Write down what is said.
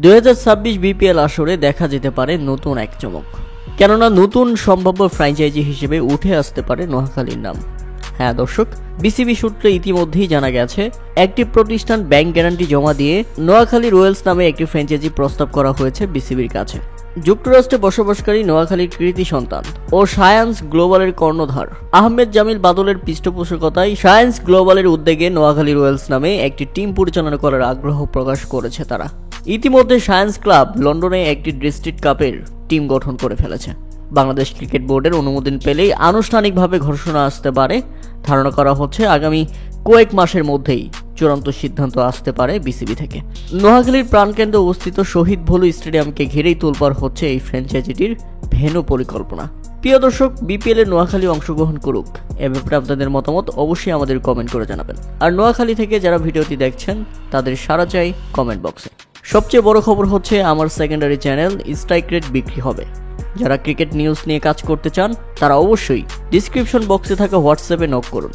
2026 BPL আসরে দেখা যেতে পারে নতুন এক চমক, কেননা নতুন সম্ভাব্য ফ্র্যাঞ্চাইজি হিসেবে উঠে আসতে পারে নোয়াখালীর নাম। হ্যাঁ দর্শক, বিসিবি সূত্রে ইতিমধ্যেই জানা গেছে একটি প্রতিষ্ঠান ব্যাংক গ্যারান্টি জমা দিয়ে নোয়াখালী রয়্যালস নামে একটি ফ্র্যাঞ্চাইজি প্রস্তাব করা হয়েছে বিসিবির কাছে। যুক্তরাষ্ট্রে বসবাসকারী নোয়াখালীর কৃতি সন্তান ও সায়েন্স গ্লোবালের কর্ণধার আহমেদ জামিল বাদলের পৃষ্ঠপোষকতায় সায়েন্স গ্লোবালের উদ্যোগে নোয়াখালী রয়্যালস নামে একটি টিম পরিচালনা করার আগ্রহ প্রকাশ করেছে তারা। ইতিমধ্যে সায়েন্স ক্লাব লন্ডনে একটি ডিস্ট্রিক্ট কাপের টিম গঠন করে ফেলেছে। বাংলাদেশ ক্রিকেট বোর্ডের অনুমোদন পেলেই আনুষ্ঠানিকভাবে ঘোষণা আসতে পারে। ধারণা করা হচ্ছে আগামী কয়েক মাসের মধ্যেই চূড়ান্ত সিদ্ধান্ত আসতে পারে বিসিবি থেকে। নোয়াখালীর প্রাণকেন্দ্রে অবস্থিত শহীদ ভলু স্টেডিয়ামকে ঘিরেই তোলপাড় হচ্ছে এই ফ্র্যাঞ্চাইজিটির ভেন্যু পরিকল্পনা। প্রিয় দর্শক, বিপিএল এ নোয়াখালী অংশগ্রহণ করুক, এ ব্যাপারে আপনাদের মতামত অবশ্যই আমাদের কমেন্ট করে জানাবেন। আর নোয়াখালী থেকে যারা ভিডিওটি দেখছেন তাদের সাড়া চাই কমেন্ট বক্সে। সবচেয়ে বড় খবর হচ্ছে আমার সেকেন্ডারি চ্যানেল স্ট্রাইক রেট বিক্রি হবে। যারা ক্রিকেট নিউজ নিয়ে কাজ করতে চান তারা অবশ্যই ডিসক্রিপশন বক্সে থাকা হোয়াটসঅ্যাপে নক করুন।